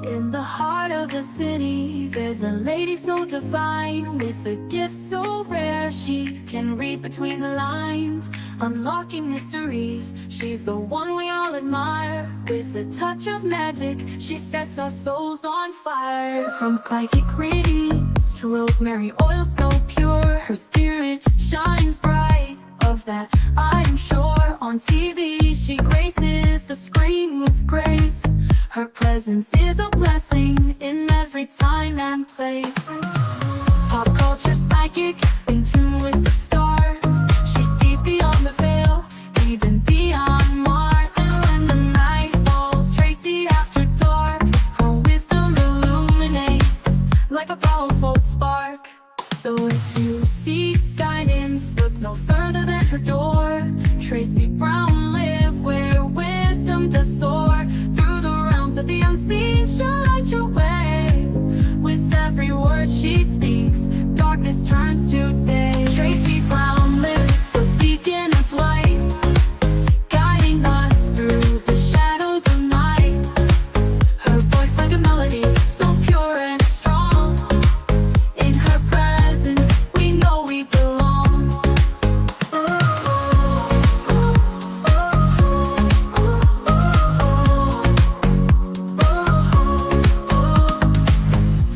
In the heart of the city, there's a lady so divine, with a gift so rare she can read between the lines, unlocking mysteries. She's the one we all admire. With a touch of magic, she sets our souls on fire. From psychic readings to rosemary oil so pure, her spirit shines bright, of that I am sure. On TV she graces the screen with grace. Her presence is a blessing in every time and place. Pop culture psychic, in tune with the stars. She sees beyond the veil, even beyond Mars. And when the night falls, Tracy after dark, her wisdom illuminates like a powerful spark. So if you seek guidance, look no further than her door. Tracy Brown live where wisdom does soar. Through the realms of the unseen, she'll light your way. With every word she speaks, darkness turns to day. Tracy Brown live, the beacon of light, guiding us through the shadows of night. Her voice like a melody, so pure and strong. In her presence, we know we belong.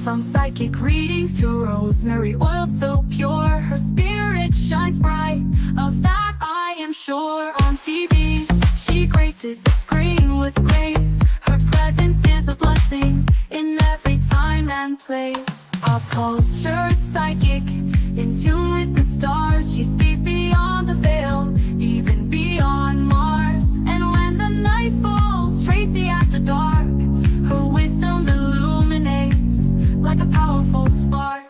From psychic readings to rosemary oil so pure, her spirit shines bright, of that I am sure. On TV, she graces the screen with grace. Her presence is a blessing in every time and place. Pop culture psychic, in tune with the stars. She sees beyond the veil, even beyond Mars. And when the night falls, Tracy after dark, her wisdom illuminates like a powerful spark.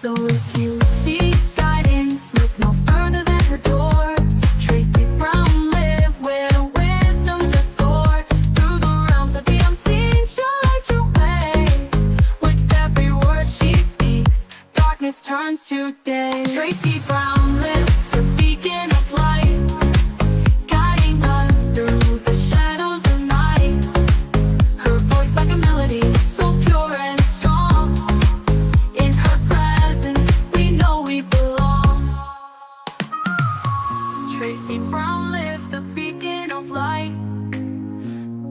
So if you seek guidance, look no further than her door. Tracy Brown live where wisdom does soar. Through the realms of the unseen, she'll light your way. With every word she speaks, darkness turns to day. Tracy Brown live, the beacon of light, guiding us through the shadows of night. Her voice like a melody, so pure and strong. In her presence, we know we belong. Tracy Brown live, the beacon of light,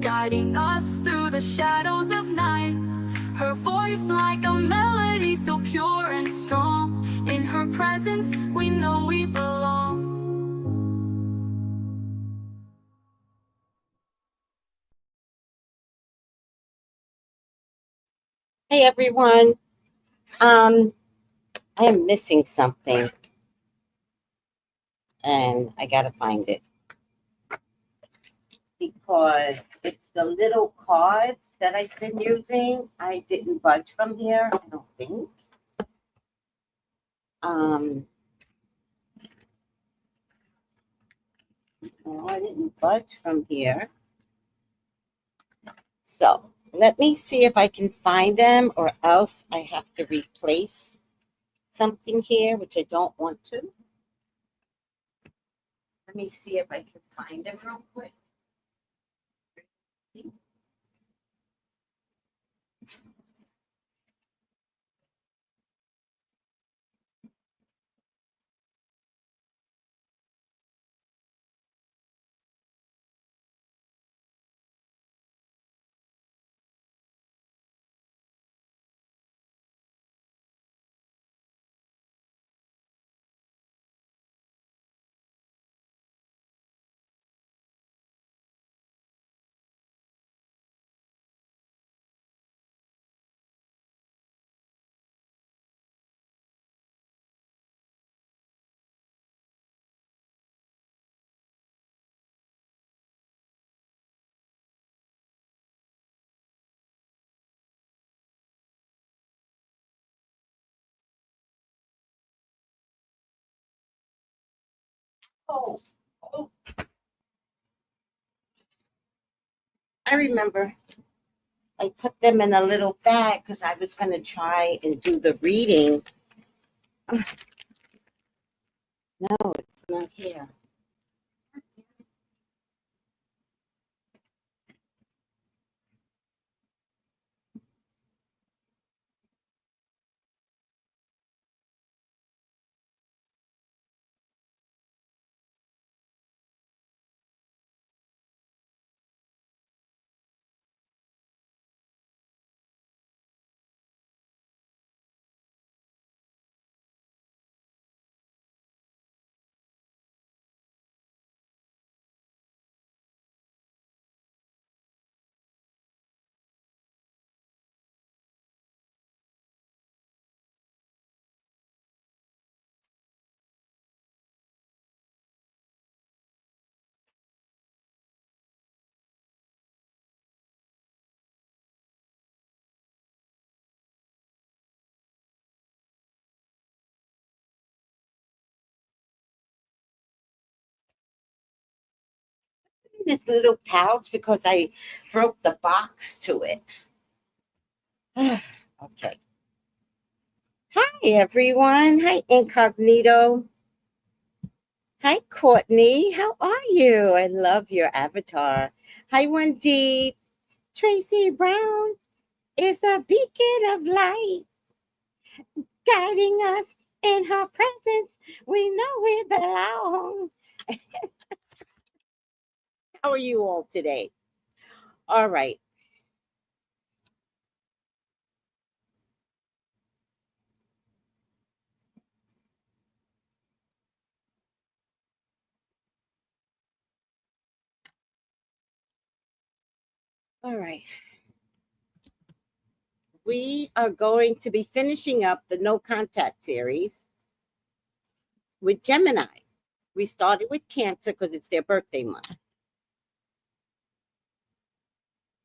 guiding us through the shadows of night. Her voice like a melody, so pure and strong. In her presence, we know we belong. Hey everyone, I am missing something and I gotta find it because it's the little cards that I've been using. I didn't budge from here, I don't think. No, I didn't budge from here. So let me see if I can find them, or else I have to replace something here, which I don't want to. Let me see if I can find them real quick. Oh, I remember. I put them in a little bag because I was going to try and do the reading. No, it's not here. This little pouch because I broke the box to it. Okay. Hi, everyone. Hi, Incognito. Hi, Courtney. How are you? I love your avatar. Hi, Wendy. Tracy Brown is the beacon of light, guiding us in her presence. We know we belong. How are you all today? All right. All right. We are going to be finishing up the no contact series with Gemini. We started with Cancer because it's their birthday month.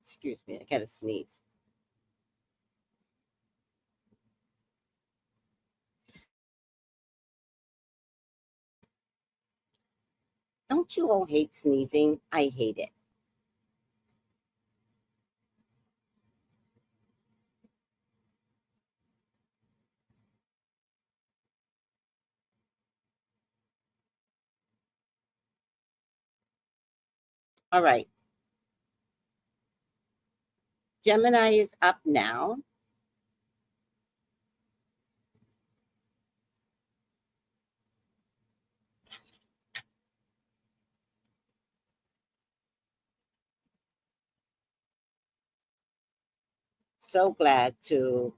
Excuse me, I got to sneeze. Don't you all hate sneezing? I hate it. All right. Gemini is up now. So glad to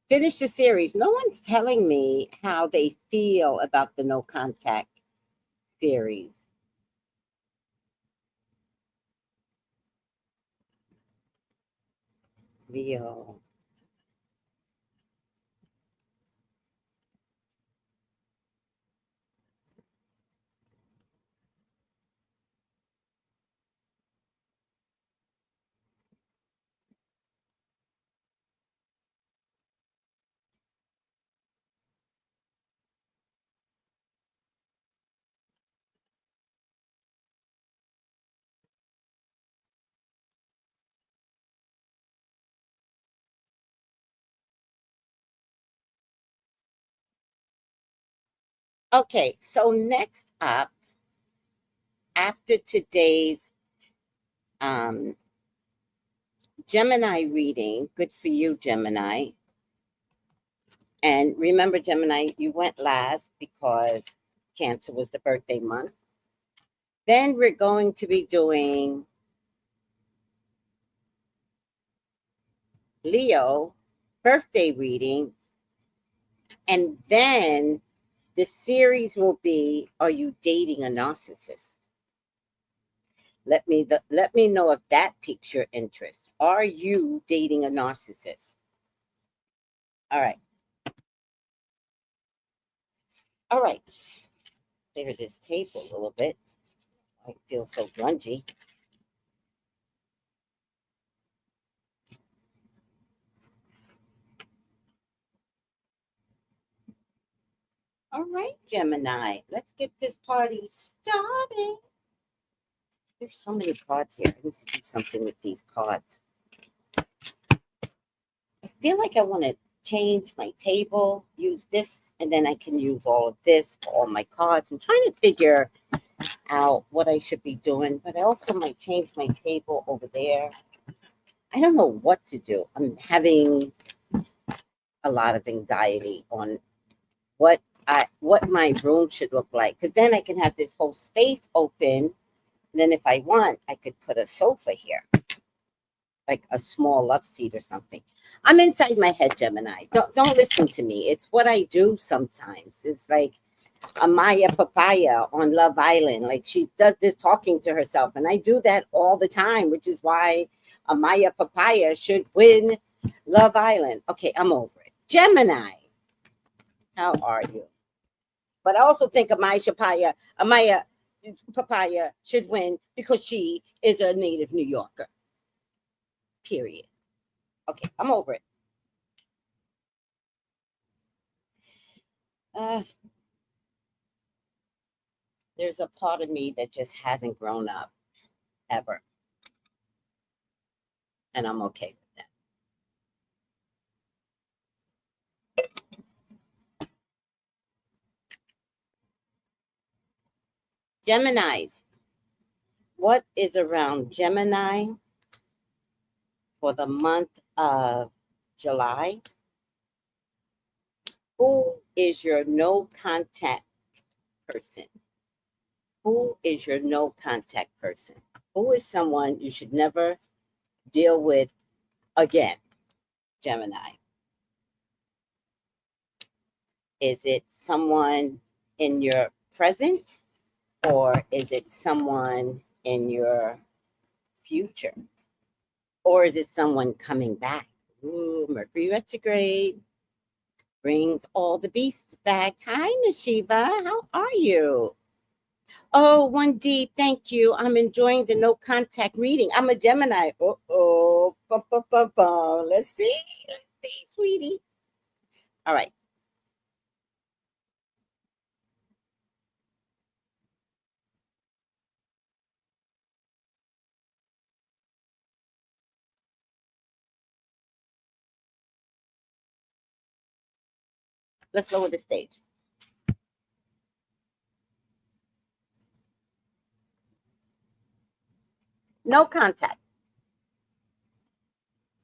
finish the series. No one's telling me how they feel about the no contact series. Leo. Okay, so next up, after today's um, Gemini reading, good for you, Gemini. And remember, Gemini, you went last because Cancer was the birthday month. Then we're going to be doing Leo birthday reading. And then the series will be, are you dating a narcissist? Let me know if that piques your interest. Are you dating a narcissist? All right. All right. Clear this table a little bit. I feel so grungy. All right, Gemini. Let's get this party started. There's so many cards here. I need to do something with these cards. I feel like I want to change my table, use this, and then I can use all of this for all my cards. I'm trying to figure out what I should be doing, but I also might change my table over there. I don't know what to do. I'm having a lot of anxiety on what my room should look like, because then I can have this whole space open. And then if I want, I could put a sofa here, like a small love seat or something. I'm inside my head, Gemini. Don't listen to me. It's what I do sometimes. It's like Amaya Papaya on Love Island. Like she does this talking to herself, and I do that all the time, which is why Amaya Papaya should win Love Island. Okay, I'm over it. Gemini, how are you? But I also think Amaya Papaya should win because she is a native New Yorker. Period. Okay, I'm over it. Uh, there's a part of me that just hasn't grown up ever, and I'm okay with that. Geminis, what is around Gemini for the month of July? Who is your no contact person? Who is your no contact person? Who is someone you should never deal with again, Gemini? Is it someone in your present, or is it someone in your future? Or is it someone coming back? Ooh, Mercury retrograde brings all the beasts back. Hi, Nashiva. How are you? Oh, one deep. Thank you. I'm enjoying the no contact reading. I'm a Gemini. Oh. Bum, bum, bum, bum. Let's see. Let's see, sweetie. All right. Let's lower the stage. No contact.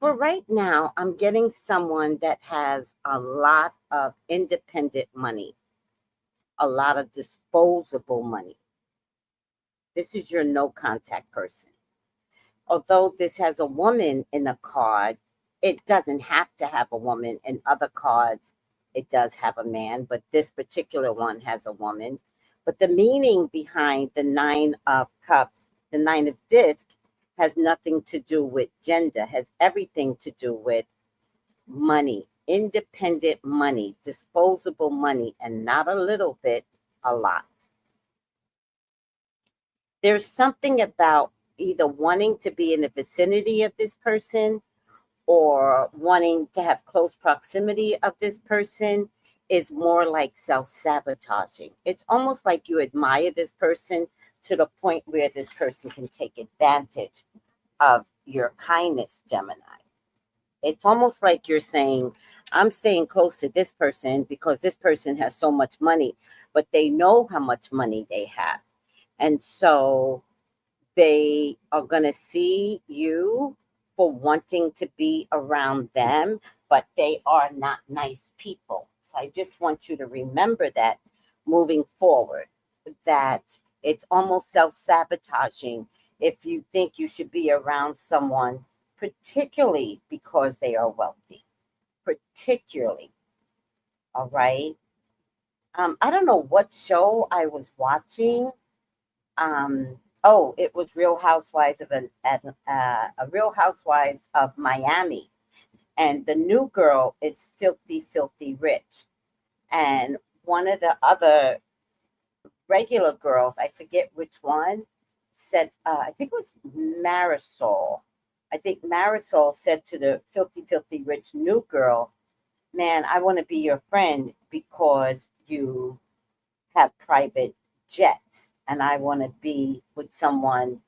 For right now, I'm getting someone that has a lot of independent money, a lot of disposable money. This is your no contact person. Although this has a woman in the card, it doesn't have to have a woman. In other cards, it does have a man, but this particular one has a woman. But the meaning behind the Nine of Cups, the Nine of Discs, has nothing to do with gender, has everything to do with money, independent money, disposable money, and not a little bit, a lot. There's something about either wanting to be in the vicinity of this person or wanting to have close proximity of this person is more like self-sabotaging. It's almost like you admire this person to the point where this person can take advantage of your kindness, Gemini. It's almost like you're saying, I'm staying close to this person because this person has so much money, but they know how much money they have. And so they are going to see you for wanting to be around them, but they are not nice people. So I just want you to remember that moving forward, that it's almost self-sabotaging if you think you should be around someone, particularly because they are wealthy, particularly. All right. I don't know what show I was watching. Oh, it was Real Housewives of a Real Housewives of Miami, and the new girl is filthy, filthy rich, and one of the other regular girls, I forget which one, said, I think it was Marisol. I think Marisol said to the filthy, filthy rich new girl, "Man, I want to be your friend because you have private jets, and I want to be with someone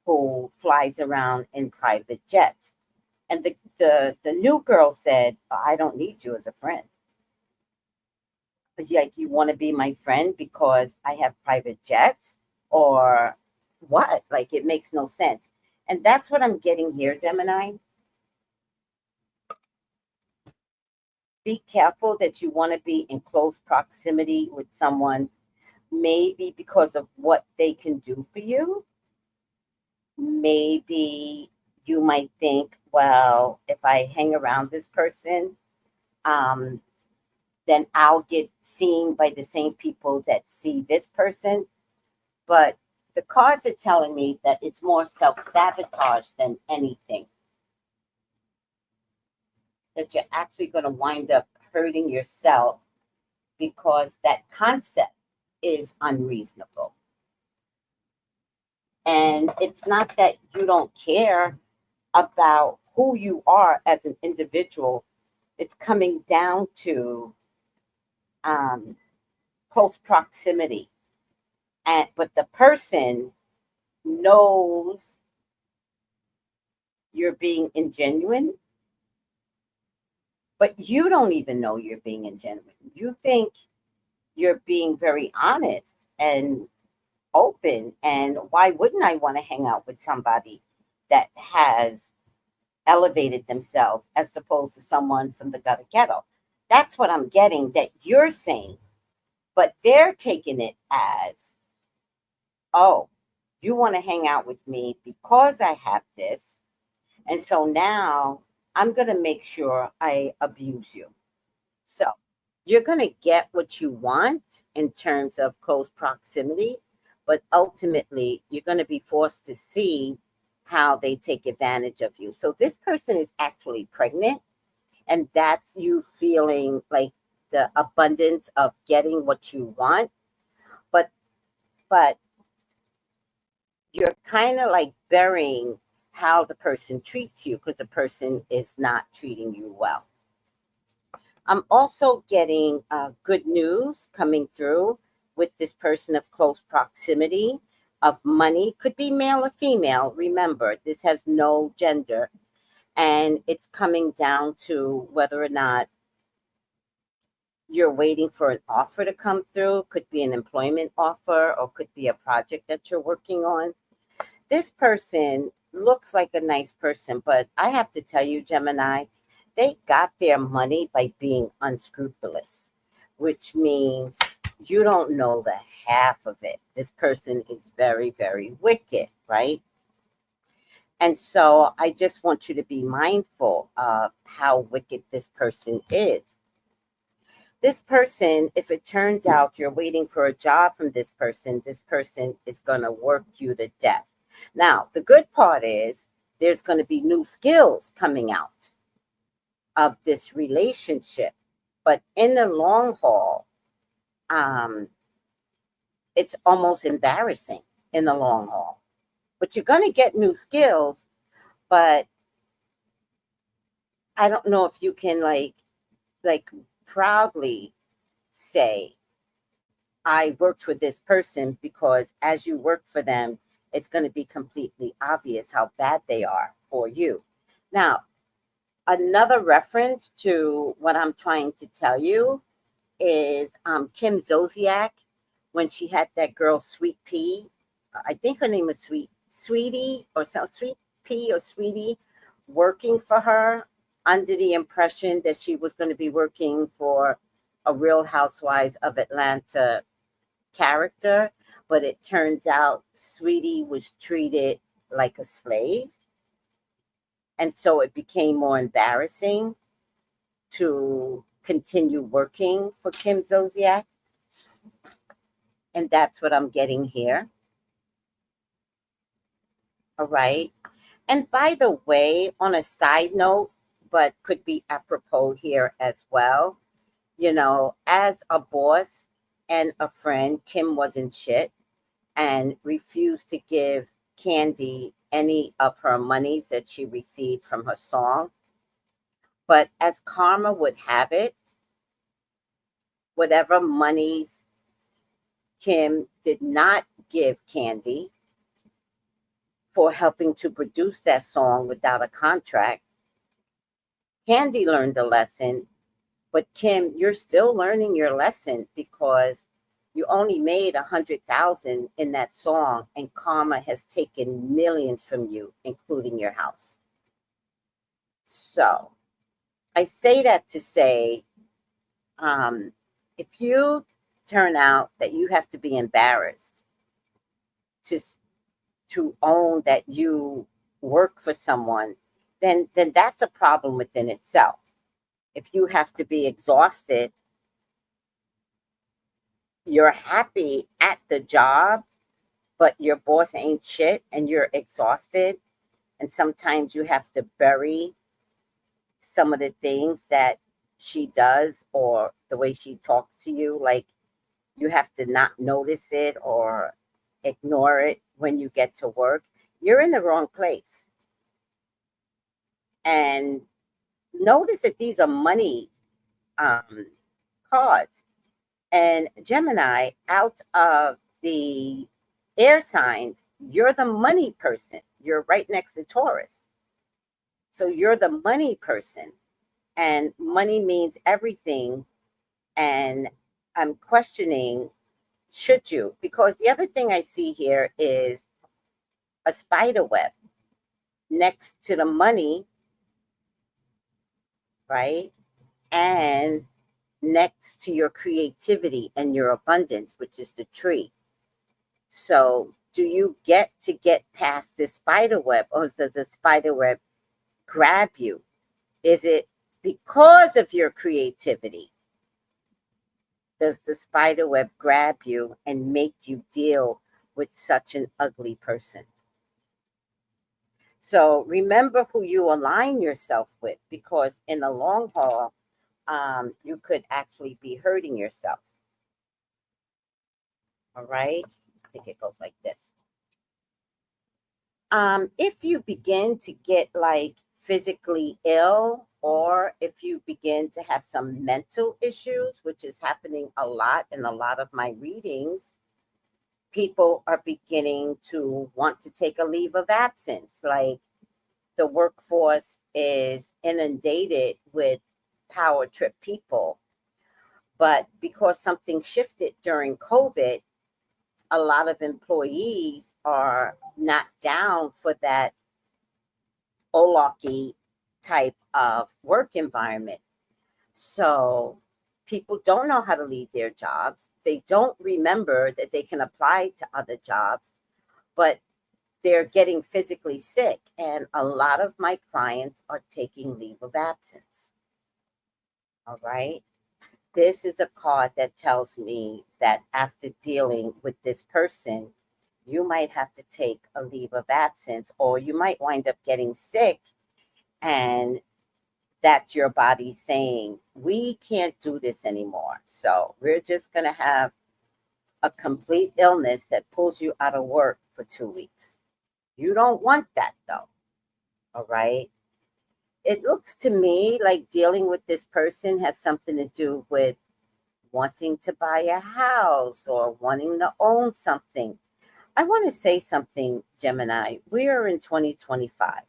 who flies around in private jets." And the new girl said, I don't need you as a friend. It's like, you want to be my friend because I have private jets or what? Like, it makes no sense. And that's what I'm getting here, Gemini. Be careful that you want to be in close proximity with someone, maybe because of what they can do for you. Maybe you might think, well, if I hang around this person, um, then I'll get seen by the same people that see this person. But the cards are telling me that it's more self-sabotage than anything. That you're actually going to wind up hurting yourself because that concept is unreasonable. And it's not that you don't care about who you are as an individual. It's coming down to um, close proximity. But the person knows you're being ingenuine, but you don't even know you're being ingenuine. You think you're being very honest and open. And why wouldn't I want to hang out with somebody that has elevated themselves as opposed to someone from the gutter ghetto? That's what I'm getting that you're saying. But they're taking it as, oh, you want to hang out with me because I have this. And so now I'm going to make sure I abuse you. So you're going to get what you want in terms of close proximity, but ultimately you're going to be forced to see how they take advantage of you. So this person is actually pregnant, and that's you feeling like the abundance of getting what you want. But you're kind of like burying how the person treats you because the person is not treating you well. I'm also getting good news coming through with this person of close proximity of money. Could be male or female. Remember, this has no gender. And it's coming down to whether or not you're waiting for an offer to come through. Could be an employment offer or could be a project that you're working on. This person looks like a nice person, but I have to tell you, Gemini, they got their money by being unscrupulous, which means you don't know the half of it. This person is very, very wicked, right? And so I just want you to be mindful of how wicked this person is. This person, if it turns out you're waiting for a job from this person is going to work you to death. Now, the good part is there's going to be new skills coming out of this relationship. But in the long haul, it's almost embarrassing in the long haul. But you're going to get new skills, but I don't know if you can like proudly say, I worked with this person, because as you work for them, it's going to be completely obvious how bad they are for you. Now, another reference to what I'm trying to tell you is Kim Zolciak, when she had that girl Sweet Pea. I think her name was Sweetie or so, Sweet Pea or Sweetie, working for her under the impression that she was going to be working for a Real Housewives of Atlanta character, but it turns out Sweetie was treated like a slave. And so it became more embarrassing to continue working for Kim Zolciak. And that's what I'm getting here. All right. And by the way, on a side note, but could be apropos here as well, you know, as a boss and a friend, Kim wasn't shit and refused to give Candy any of her monies that she received from her song. But as karma would have it, whatever monies Kim did not give Candy for helping to produce that song without a contract, Candy learned a lesson, but Kim, you're still learning your lesson because you only made 100,000 in that song, and karma has taken millions from you, including your house. So I say that to say, um, if you turn out that you have to be embarrassed to to own that you work for someone, then that's a problem within itself. If you have to be exhausted, you're happy at the job, but your boss ain't shit and you're exhausted, and sometimes you have to bury some of the things that she does or the way she talks to you, like you have to not notice it or ignore it when you get to work, you're in the wrong place. And notice that these are money um, cards. And Gemini, out of the air signs, you're the money person. You're right next to Taurus. So you're the money person. And money means everything. And I'm questioning, should you? Because the other thing I see here is a spider web next to the money, right? And next to your creativity and your abundance, which is the tree. So, do you get past this spider web, or does the spider web grab you? Is it because of your creativity? Does the spider web grab you and make you deal with such an ugly person? So, remember who you align yourself with, because in the long haul, you could actually be hurting yourself. All right. I think it goes like this. If you begin to get like physically ill, or if you begin to have some mental issues, which is happening a lot in a lot of my readings, people are beginning to want to take a leave of absence. Like the workforce is inundated with power trip people. But because something shifted during COVID, a lot of employees are not down for that oligarchy type of work environment. So people don't know how to leave their jobs. They don't remember that they can apply to other jobs, but they're getting physically sick. And a lot of my clients are taking leave of absence. All right. This is a card that tells me that after dealing with this person, you might have to take a leave of absence, or you might wind up getting sick. And that's your body saying, we can't do this anymore. So we're just going to have a complete illness that pulls you out of work for 2 weeks. You don't want that though. All right. It looks to me like dealing with this person has something to do with wanting to buy a house or wanting to own something. I want to say something, Gemini. We are in 2025.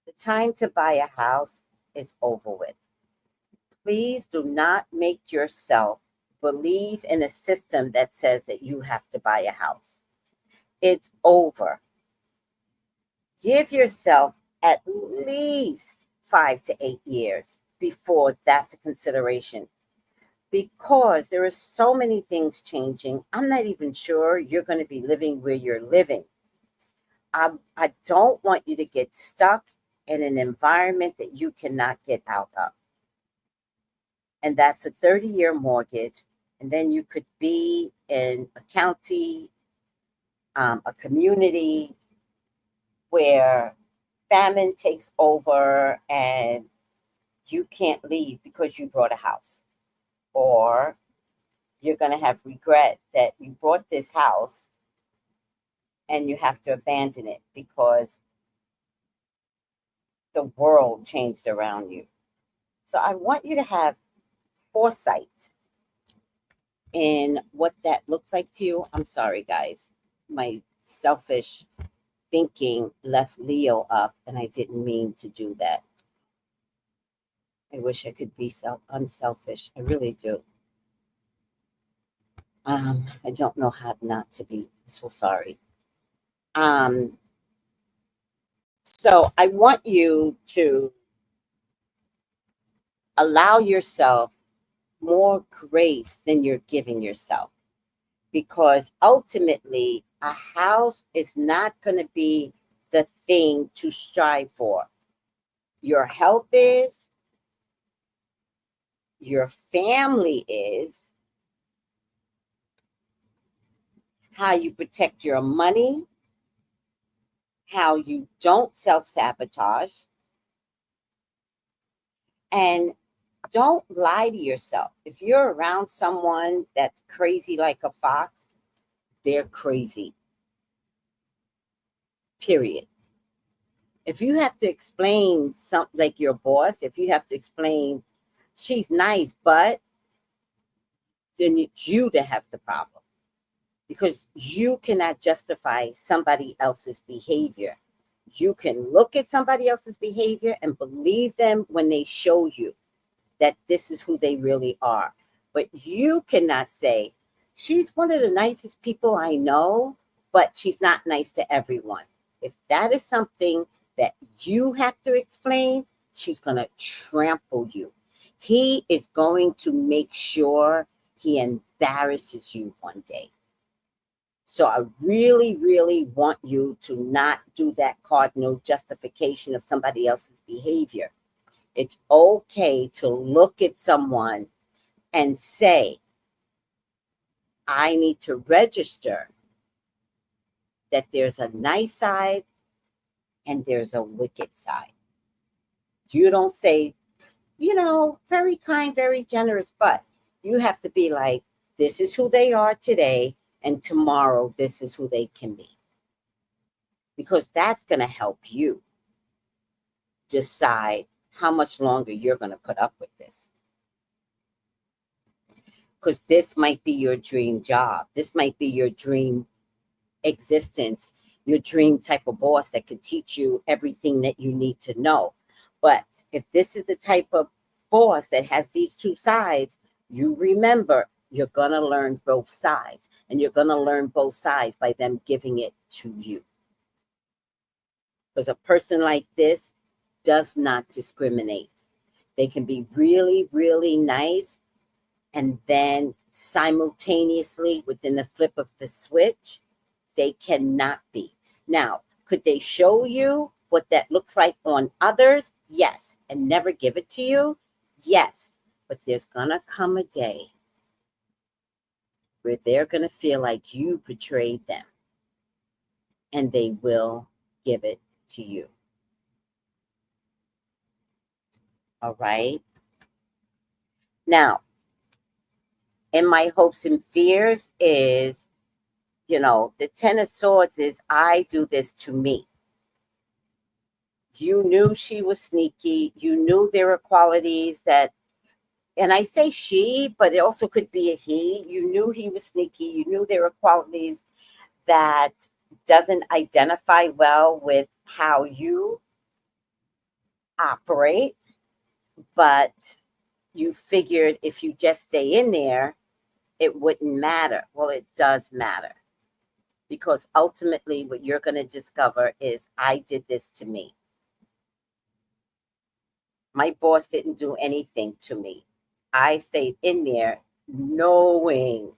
The time to buy a house is over with. Please do not make yourself believe in a system that says that you have to buy a house. It's over. Give yourself at least 5 to 8 years before that's a consideration, because there are so many things changing. I'm not even sure you're going to be living where you're living. I don't want you to get stuck in an environment that you cannot get out of. And that's a 30-year mortgage. And then you could be in a county, a community where famine takes over and you can't leave because you brought a house. Or you're going to have regret that you bought this house and you have to abandon it because the world changed around you. So I want you to have foresight in what that looks like to you. I'm sorry, guys. My selfish thinking left Leo up, and I didn't mean to do that. I wish I could be unselfish. I really do. I don't know how not to be. I'm so sorry. Um, so I want you to allow yourself more grace than you're giving yourself, because ultimately a house is not going to be the thing to strive for. Your health is, your family is, how you protect your money, how you don't self-sabotage, and don't lie to yourself. If you're around someone that's crazy like a fox, they're crazy, period. If you have to explain something, like your boss, if you have to explain she's nice, but then it's you that have the problem, because you cannot justify somebody else's behavior. You can look at somebody else's behavior and believe them when they show you that this is who they really are. But you cannot say, she's one of the nicest people I know, but she's not nice to everyone. If that is something that you have to explain, she's going to trample you. He is going to make sure he embarrasses you one day. So I really, really want you to not do that cardinal justification of somebody else's behavior. It's okay to look at someone and say, I need to register that there's a nice side and there's a wicked side. You don't say, very kind, very generous, but you have to be like, this is who they are today, and tomorrow this is who they can be. Because that's going to help you decide how much longer you're going to put up with this. Because this might be your dream job. This might be your dream existence, your dream type of boss that could teach you everything that you need to know. But if this is the type of boss that has these two sides, you remember you're going to learn both sides. And you're going to learn both sides by them giving it to you. Because a person like this does not discriminate. They can be really, really nice, and then simultaneously, within the flip of the switch, they cannot be. Now, could they show you what that looks like on others? Yes. And never give it to you? Yes. But there's going to come a day where they're going to feel like you betrayed them, and they will give it to you. All right? Now, in my hopes and fears is, the Ten of Swords is, I do this to me. You knew she was sneaky. You knew there were qualities that, and I say she, but it also could be a he. You knew he was sneaky. You knew there were qualities that doesn't identify well with how you operate, but you figured if you just stay in there, it wouldn't matter. Well, it does matter, because ultimately what you're going to discover is, I did this to me. My boss didn't do anything to me. I stayed in there knowing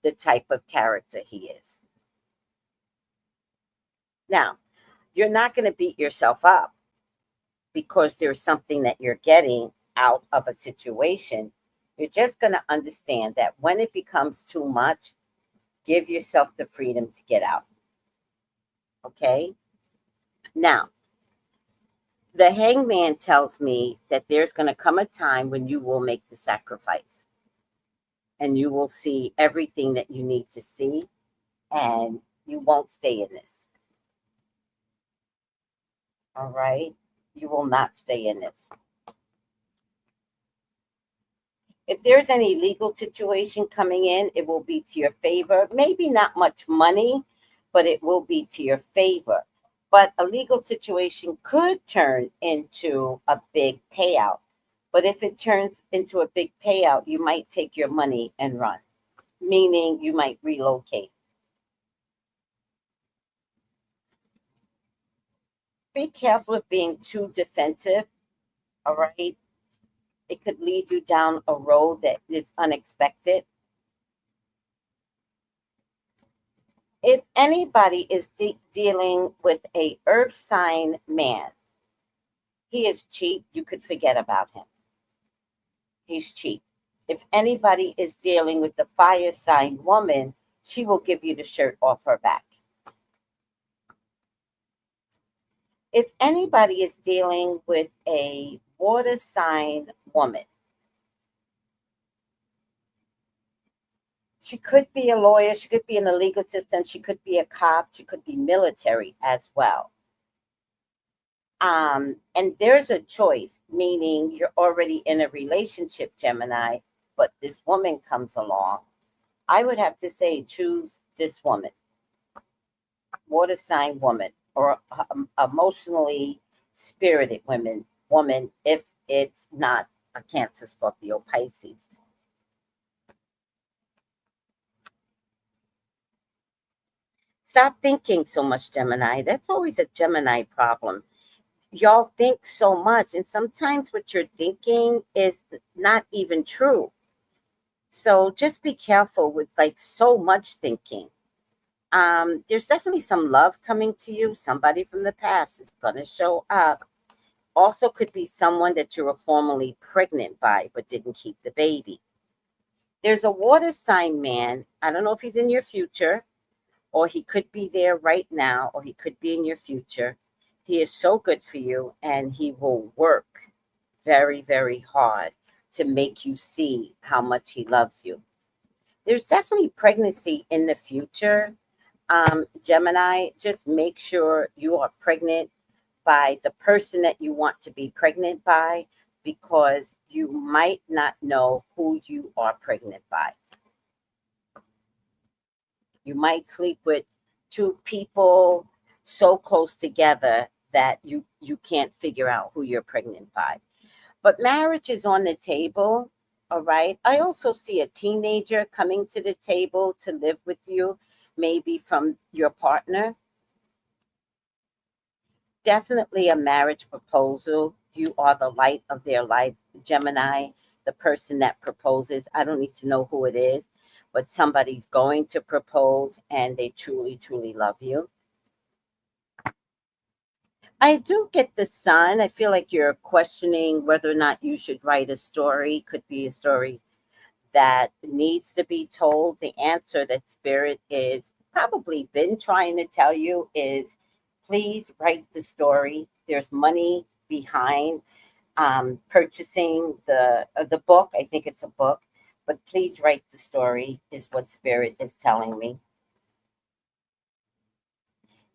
the type of character he is. Now, you're not going to beat yourself up because there's something that you're getting out of a situation. You're just going to understand that when it becomes too much, give yourself the freedom to get out. Okay? Now, the Hangman tells me that there's going to come a time when you will make the sacrifice, and you will see everything that you need to see, and you won't stay in this. All right? You will not stay in this. If there's any legal situation coming in, it will be to your favor. Maybe not much money, but it will be to your favor. But a legal situation could turn into a big payout. But if it turns into a big payout, you might take your money and run, meaning you might relocate. Be careful of being too defensive, all right? It could lead you down a road that is unexpected. If anybody is dealing with a earth sign man, he is cheap. You could forget about him. He's cheap. If anybody is dealing with the fire sign woman, she will give you the shirt off her back. If anybody is dealing with a water sign woman, she could be a lawyer, she could be in the legal system, she could be a cop, she could be military as well. And there's a choice, meaning you're already in a relationship, Gemini, but this woman comes along. I would have to say choose this woman, water sign woman, or emotionally spirited woman, if it's not a Cancer, Scorpio, Pisces. Stop thinking so much, Gemini. That's always a Gemini problem. Y'all think so much, and sometimes what you're thinking is not even true. So just be careful with like so much thinking. There's definitely some love coming to you. Somebody from the past is going to show up. Also could be someone that you were formerly pregnant by but didn't keep the baby. There's a water sign man. I don't know if he's in your future, or he could be there right now, or he could be in your future. He is so good for you, and he will work very, very hard to make you see how much he loves you. There's definitely pregnancy in the future. Gemini, just make sure you are pregnant by the person that you want to be pregnant by, because you might not know who you are pregnant by. You might sleep with two people so close together that you can't figure out who you're pregnant by. But marriage is on the table, all right? I also see a teenager coming to the table to live with you, maybe from your partner. Definitely a marriage proposal. You are the light of their life, Gemini, the person that proposes. I don't need to know who it is, but somebody's going to propose and they truly, truly love you. I do get the sun. I feel like you're questioning whether or not you should write a story. Could be a story that needs to be told. The answer that Spirit is probably been trying to tell you is please write the story. There's money behind purchasing the book. I think it's a book, but please write the story is what Spirit is telling me.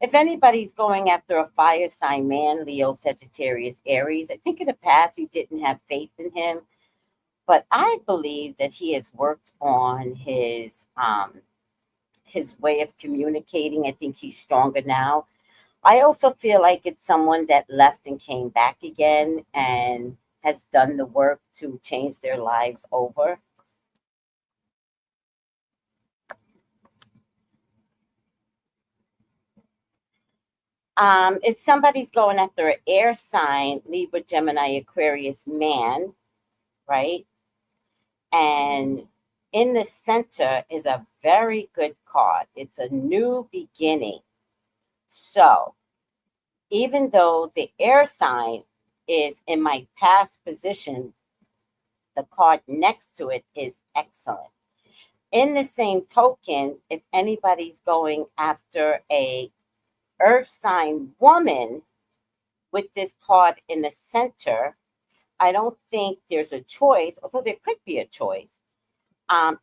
If anybody's going after a fire sign man, Leo, Sagittarius, Aries, I think in the past you didn't have faith in him, but I believe that he has worked on his way of communicating. I think he's stronger now. I also feel like it's someone that left and came back again and has done the work to change their lives over. If somebody's going after an air sign, Libra, Gemini, Aquarius man, right? And in the center is a very good card. It's a new beginning. So even though the air sign is in my past position, the card next to it is excellent. In the same token, if anybody's going after a earth sign woman with this card in the center, I don't think there's a choice, although there could be a choice.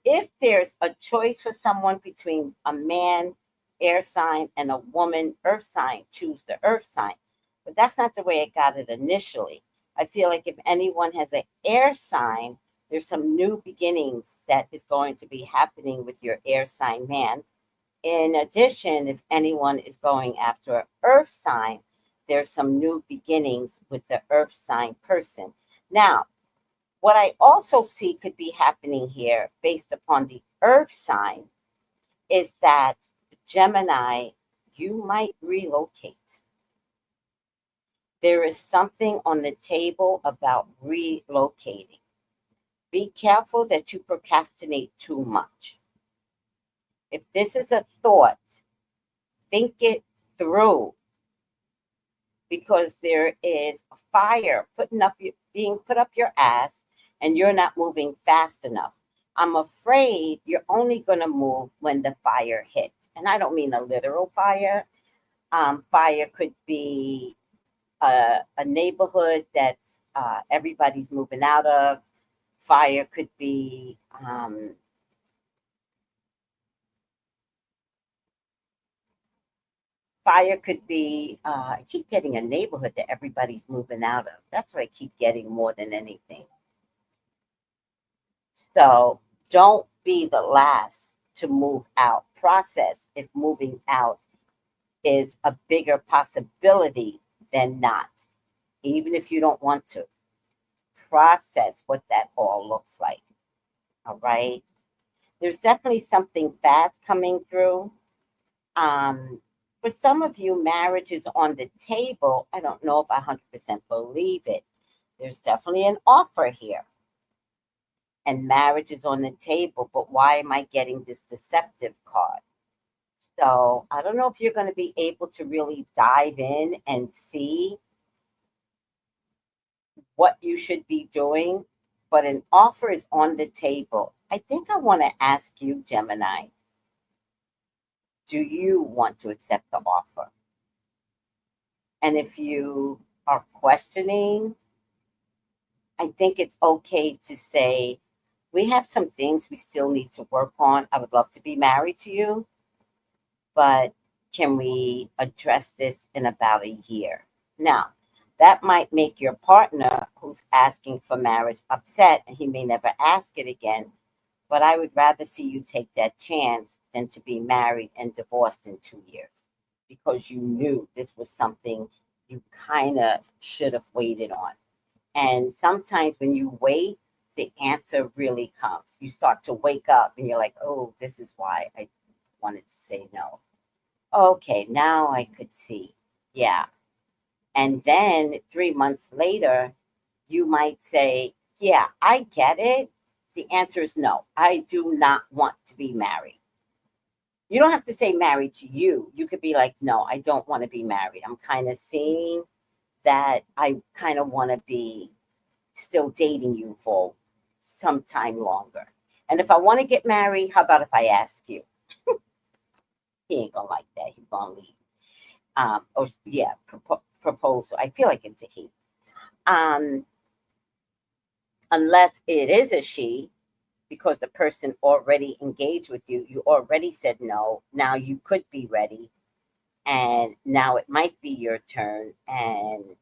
If there's a choice for someone between a man, air sign, and a woman, earth sign, choose the earth sign. But that's not the way I got it initially. I feel like if anyone has an air sign, there's some new beginnings that is going to be happening with your air sign man. In addition, if anyone is going after an earth sign, there's some new beginnings with the earth sign person. Now, What I also see could be happening here based upon the earth sign is that Gemini, you might relocate. There is something on the table about relocating. Be careful that you procrastinate too much. If this is a thought, think it through, because there is a fire being put up your ass and you're not moving fast enough. I'm afraid you're only going to move when the fire hits. And I don't mean a literal fire. Fire could be a neighborhood that everybody's moving out of. Fire could be I keep getting a neighborhood that everybody's moving out of. That's what I keep getting more than anything. So don't be the last to move out. Process if moving out is a bigger possibility than not. Even if you don't want to, process what that all looks like. All right. There's definitely something fast coming through. For some of you, marriage is on the table. I don't know if I 100% believe it. There's definitely an offer here, and marriage is on the table. But why am I getting this deceptive card? So I don't know if you're going to be able to really dive in and see what you should be doing, but an offer is on the table. I think I want to ask you, Gemini, do you want to accept the offer? And if you are questioning, I think it's okay to say, we have some things we still need to work on. I would love to be married to you, but can we address this in about a year? Now, that might make your partner who's asking for marriage upset and he may never ask it again. But I would rather see you take that chance than to be married and divorced in 2 years, because you knew this was something you kind of should have waited on. And sometimes when you wait, the answer really comes. You start to wake up and you're like, oh, this is why I wanted to say no. Okay, now I could see. Yeah. And then 3 months later, you might say, yeah, I get it. The answer is no. I do not want to be married. You don't have to say married to you. You could be like, no, I don't want to be married. I'm kind of seeing that I kind of want to be still dating you for some time longer. And if I want to get married, how about if I ask you? He ain't gonna like that. He's gonna leave. Or yeah, proposal. I feel like it's a he. Um, unless it is a she, because the person already engaged with you, you already said no. Now you could be ready, and now it might be your turn, and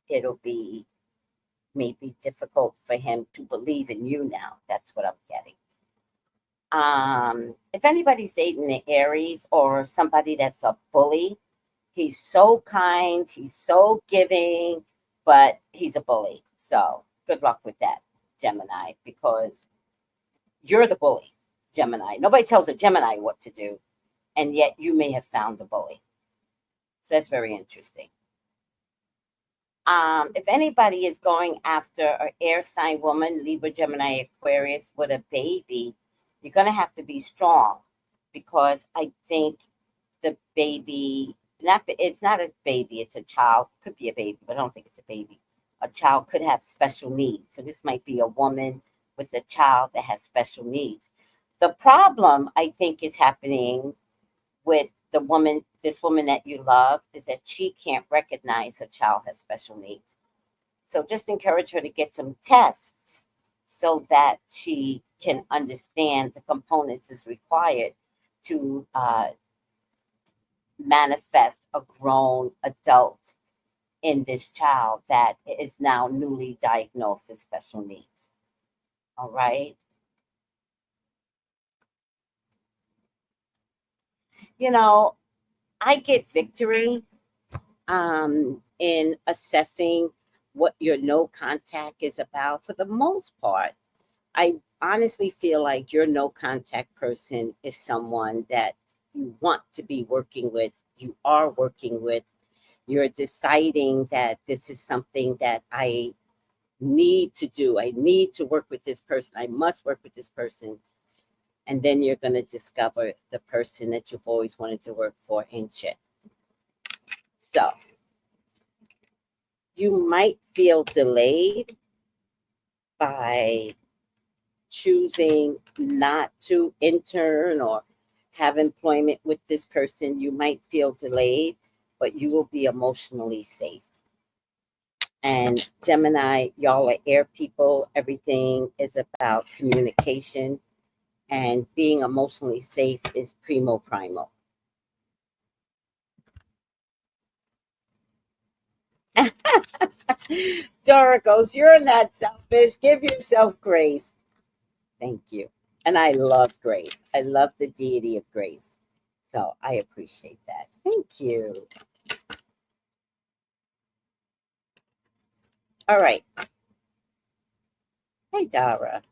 it'll be maybe difficult for him to believe in you now. That's what I'm getting. If anybody's dating an Aries or somebody that's a bully, he's so kind, he's so giving, but he's a bully. So good luck with that, Gemini, because you're the bully, Gemini. Nobody tells a Gemini what to do, and yet you may have found the bully. So that's very interesting. If anybody is going after an air sign woman, Libra, Gemini, Aquarius, with a baby, you're going to have to be strong, because I think the baby, it's not a baby, it's a child. Could be a baby, but I don't think it's a baby. A child could have special needs. So this might be a woman with a child that has special needs. The problem, I think, is happening with this woman that you love, is that she can't recognize her child has special needs. So just encourage her to get some tests so that she can understand the components is required to manifest a grown adult in this child that is now newly diagnosed with special needs. All right. You know, I get victory in assessing what your no contact is about, for the most part, I honestly feel like your no contact person is someone that you want to be working with, you are working with, you're deciding that this is something that I need to do. I need to work with this person. I must work with this person. And then you're going to discover the person that you've always wanted to work for ain't shit. So you might feel delayed by choosing not to intern or have employment with this person. You might feel delayed, but you will be emotionally safe. And Gemini, y'all are air people. Everything is about communication, and being emotionally safe is primo primo. Dora goes, you're not selfish. Give yourself grace. Thank you. And I love grace. I love the deity of grace. So I appreciate that. Thank you. All right. Hey, Dara.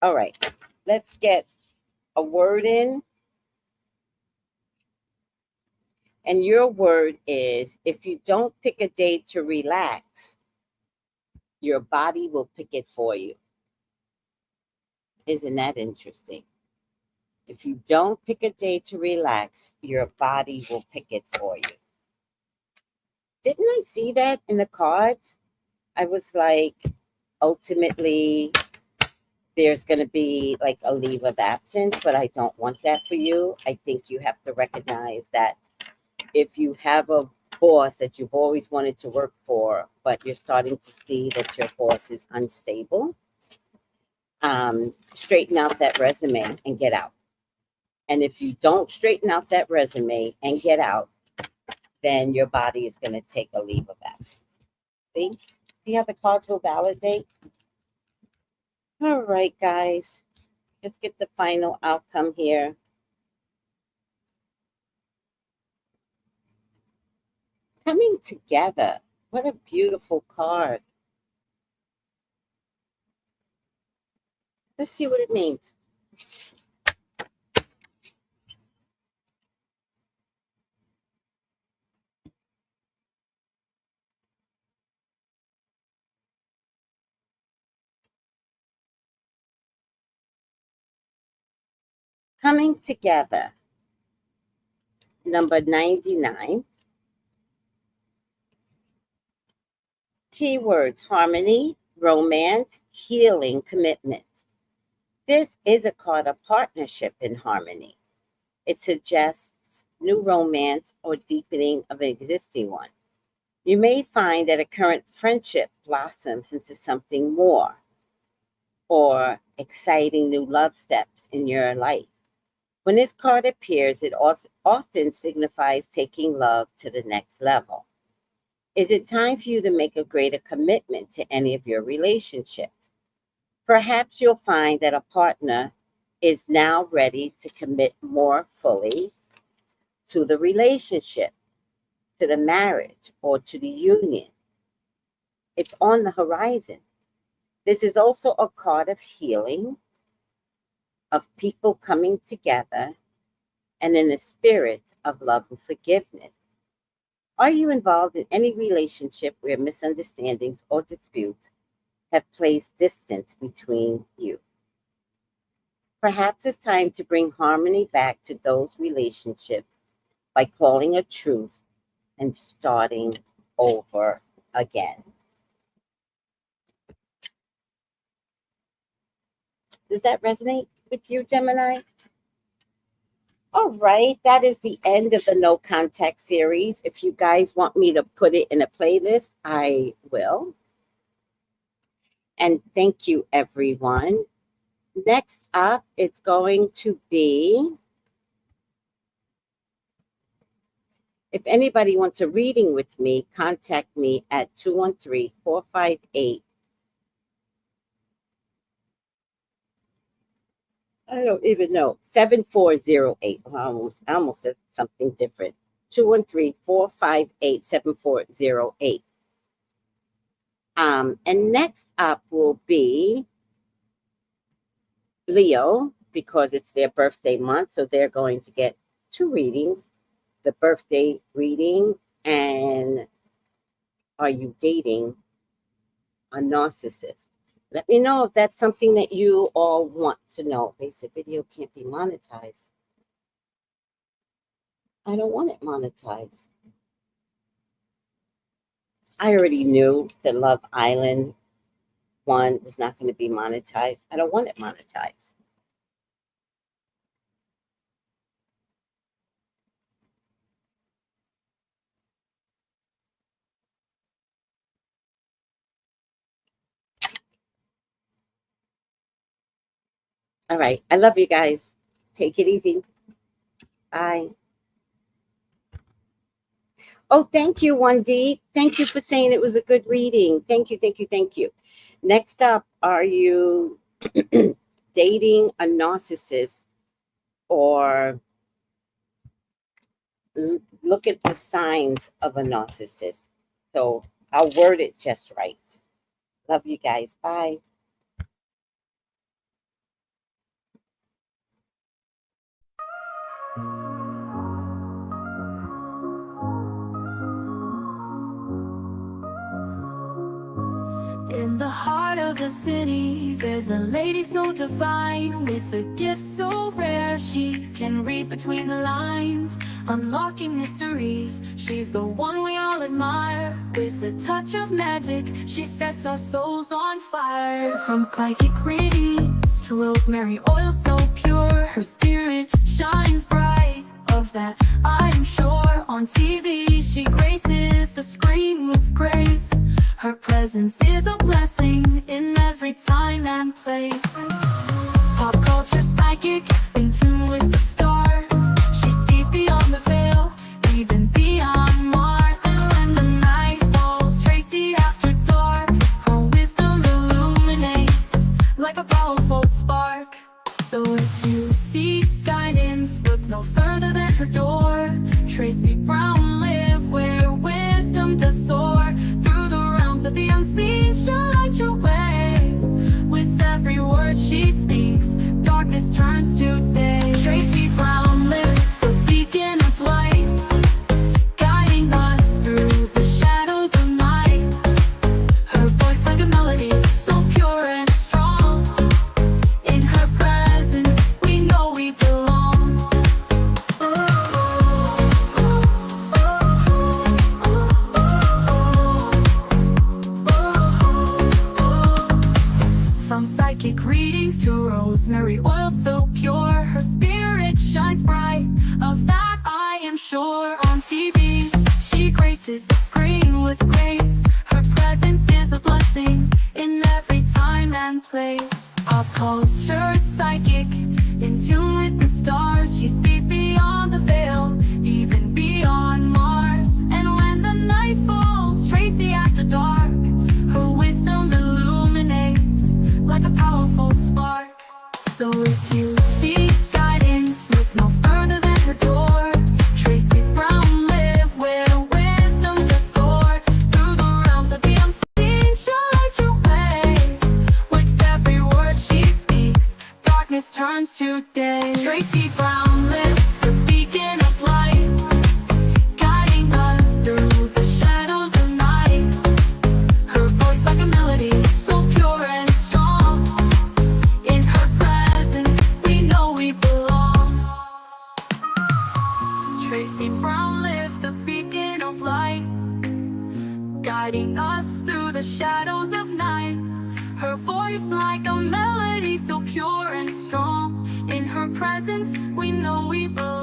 All right. Let's get a word in. And your word is, if you don't pick a day to relax, your body will pick it for you. Isn't that interesting? If you don't pick a day to relax, your body will pick it for you. Didn't I see that in the cards? I was like, ultimately, there's going to be like a leave of absence, but I don't want that for you. I think you have to recognize that if you have a boss that you've always wanted to work for, but you're starting to see that your boss is unstable, straighten out that resume and get out. And if you don't straighten out that resume and get out, then your body is going to take a leave of absence. See? See how the cards will validate? All right, guys. Let's get the final outcome here. Coming together. What a beautiful card. Let's see what it means. Coming together. Number 99. Keywords: harmony, romance, healing, commitment. This is a card of partnership in harmony. It suggests new romance or deepening of an existing one. You may find that a current friendship blossoms into something more, or exciting new love steps in your life. When this card appears, it also often signifies taking love to the next level. Is it time for you to make a greater commitment to any of your relationships? Perhaps you'll find that a partner is now ready to commit more fully to the relationship, to the marriage, or to the union. It's on the horizon. This is also a card of healing, of people coming together, and in a spirit of love and forgiveness. Are you involved in any relationship where misunderstandings or disputes have placed distance between you? Perhaps it's time to bring harmony back to those relationships by calling a truce and starting over again. Does that resonate with you, Gemini? All right, that is the end of the No Contact series. If you guys want me to put it in a playlist, I will. And thank you, everyone. Next up, it's going to be, if anybody wants a reading with me, contact me at 213-458-8255. I don't even know. 7408. I almost said something different. 213-458-7408. And next up will be Leo, because it's their birthday month. So they're going to get two readings, the birthday reading and are you dating a narcissist? Let me know if that's something that you all want to know. Basic video can't be monetized. I don't want it monetized. I already knew that Love Island one was not going to be monetized. I don't want it monetized. All right. I love you guys. Take it easy. Bye. Oh, thank you, 1D. Thank you for saying it was a good reading. Thank you, thank you, thank you. Next up, are you dating a narcissist, or look at the signs of a narcissist? So I'll word it just right. Love you guys. Bye. In the heart of the city, there's a lady so divine, with a gift so rare. She can read between the lines, unlocking mysteries. She's the one we all admire. With a touch of magic, she sets our souls on fire. From psychic readings to rosemary oil so pure, her spirit shines bright. Of that I am sure. On TV, she graces the screen with grace. Her presence is a blessing in every time and place. Pop culture psychic, in tune with the stars. She sees beyond the veil, even beyond Mars. And when the night falls, Tracy after dark, her wisdom illuminates like a powerful spark. So if you seek guidance, look no further than her door. Tracy Brown live where wisdom does soar. Through the realms of the unseen, she'll light your way. With every word she speaks, darkness turns to day. Tracy Brown live, the beacon of light, guiding us through the shadows of night. Her voice like a melody, so pure and strong. In her presence, we know we belong. From psychic readings to rosemary oil so pure, her spirit shines bright. Of that I am sure. On TV, she graces the screen with grace. Her presence is a blessing in every time and place. Pop culture psychic, in tune with the stars. She sees beyond the veil, even beyond Mars. And when the night falls, Tracy after dark, her wisdom illuminates like a powerful spark. So if you seek guidance, look no further than her door. Tracy Brown live where wisdom does soar. Through the realms of the unseen, she'll light your way. With every word she speaks, darkness turns to day. Tracy Brown live, the beacon of light, guiding us through the shadows of night. Her voice like a melody, so pure and strong. In her presence, we know we belong. Tracy Brown live, the beacon of light, guiding us through the shadows of night. Her voice like a melody, so pure and strong. In her presence, we know we belong.